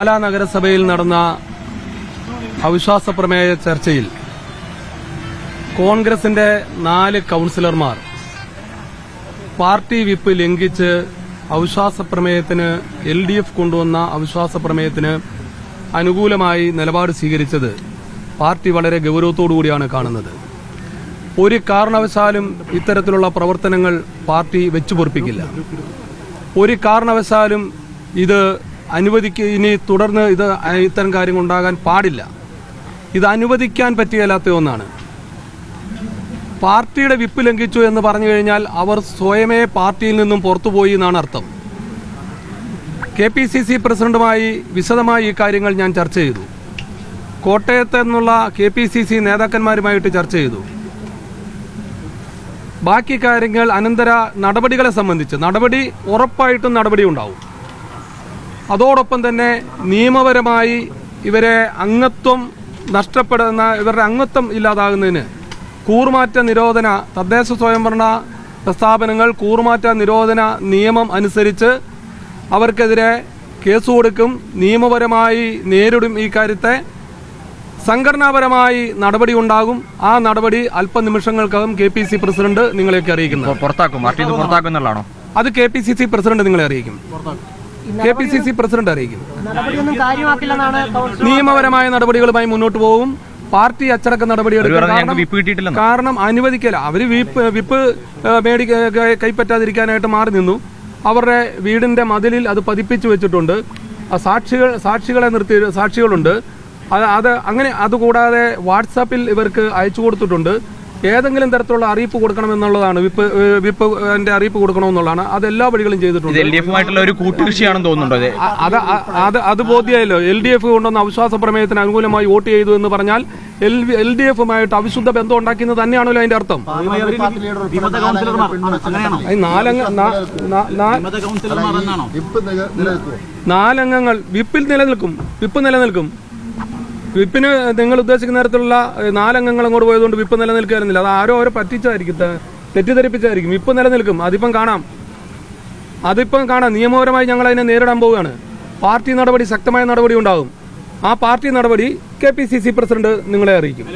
പാലാ നഗരസഭയിൽ നടന്ന അവിശ്വാസ പ്രമേയ ചർച്ചയിൽ കോൺഗ്രസിന്റെ 4 കൌൺസിലർമാർ പാർട്ടി വിപ്പ് ലംഘിച്ച് അവിശ്വാസ പ്രമേയത്തിന് LDF കൊണ്ടുവന്ന അവിശ്വാസ പ്രമേയത്തിന് അനുകൂലമായി നിലപാട് സ്വീകരിച്ചത് പാർട്ടി വളരെ ഗൌരവത്തോടുകൂടിയാണ് കാണുന്നത്. ഒരു കാരണവശാലും ഇത്തരത്തിലുള്ള പ്രവർത്തനങ്ങൾ പാർട്ടി വെച്ചുപൊറുപ്പിക്കില്ല. ഒരു കാരണവശാലും ഇത് ഇനി തുടർന്ന് ഇത്തരം കാര്യങ്ങൾ ഉണ്ടാകാൻ പാടില്ല. ഇത് അനുവദിക്കാൻ പറ്റിയല്ലാത്ത ഒന്നാണ്. പാർട്ടിയുടെ വിപ്പ് ലംഘിച്ചു എന്ന് പറഞ്ഞു കഴിഞ്ഞാൽ അവർ സ്വയമേ പാർട്ടിയിൽ നിന്നും പുറത്തുപോയി എന്നാണ് അർത്ഥം. KPCC പ്രസിഡന്റുമായി വിശദമായി ഈ കാര്യങ്ങൾ ഞാൻ ചർച്ച ചെയ്തു. കോട്ടയത്ത് നിന്നുള്ള KPCC നേതാക്കന്മാരുമായിട്ട് ചർച്ച ചെയ്തു. ബാക്കി കാര്യങ്ങൾ അനന്തര നടപടികളെ സംബന്ധിച്ച് ഉറപ്പായിട്ടും നടപടി ഉണ്ടാവും. അതോടൊപ്പം തന്നെ നിയമപരമായി ഇവരുടെ അംഗത്വം ഇല്ലാതാകുന്നതിന് കൂറുമാറ്റ നിരോധന തദ്ദേശ സ്വയംഭരണ സ്ഥാപനങ്ങൾ കൂറുമാറ്റ നിരോധന നിയമം അനുസരിച്ച് അവർക്കെതിരെ കേസ് കൊടുക്കും, നിയമപരമായി നേരിടും. ഈ കാര്യത്തെ സംഘടനാപരമായി നടപടി ഉണ്ടാകും. ആ നടപടി അല്പനിമിഷങ്ങൾക്കകം KPCC പ്രസിഡന്റ് നിങ്ങളെയൊക്കെ അറിയിക്കുന്നു. അത് KPCC പ്രസിഡന്റ് നിങ്ങളെ അറിയിക്കും. KPCC പ്രസിഡന്റ് അറിയിക്കും. നിയമപരമായ നടപടികളുമായി മുന്നോട്ട് പോകും. പാർട്ടി അച്ചടക്ക നടപടിയെടുക്കും. കാരണം അനുവദിക്കില്ല. അവര് വിപ്പ് കൈപ്പറ്റാതിരിക്കാനായിട്ട് മാറി നിന്നു. അവരുടെ വീടിന്റെ മതിലിൽ അത് പതിപ്പിച്ചു വെച്ചിട്ടുണ്ട്. സാക്ഷികളുണ്ട്. അതുകൂടാതെ വാട്സാപ്പിൽ ഇവർക്ക് അയച്ചു കൊടുത്തിട്ടുണ്ട്. ഏതെങ്കിലും തരത്തിലുള്ള അറിയിപ്പ് കൊടുക്കണമെന്നുള്ളതാണ്, വിപ്പിന്റെ അറിയിപ്പ് കൊടുക്കണമെന്നുള്ളതാണ്. അത് എല്ലാ വഴികളും ചെയ്തിട്ടുണ്ട്. LDF-മായിട്ടുള്ള ഒരു കൂട്ടുകൃഷിയാണെന്ന് തോന്നുന്നുണ്ടോ? അത് ബോധ്യമായല്ലോ. LDF കൊണ്ടുവന്ന അവിശ്വാസ പ്രമേയത്തിന് അനുകൂലമായി വോട്ട് ചെയ്തു എന്ന് പറഞ്ഞാൽ LDF-മായിട്ട് അവിശുദ്ധ ബന്ധം ഉണ്ടാക്കുന്നത് തന്നെയാണല്ലോ അതിന്റെ അർത്ഥം. 4 അംഗങ്ങൾ വിപ്പ് നിലനിൽക്കും. വിപ്പിന് നിങ്ങൾ ഉദ്ദേശിക്കുന്ന തരത്തിലുള്ള 4 അംഗങ്ങൾ അങ്ങോട്ട് പോയതുകൊണ്ട് വിപ്പ് നിലനിൽക്കാറുന്നില്ല. അത് ആരോ തെറ്റിദ്ധരിപ്പിച്ചായിരിക്കും. വിപ്പ് നിലനിൽക്കും. അതിപ്പം കാണാം. നിയമപരമായി ഞങ്ങൾ അതിനെ നേരിടാൻ പോവുകയാണ്. പാർട്ടി നടപടി, ശക്തമായ നടപടി ഉണ്ടാകും. ആ പാർട്ടി നടപടി KPCC പ്രസിഡന്റ് നിങ്ങളെ അറിയിക്കും.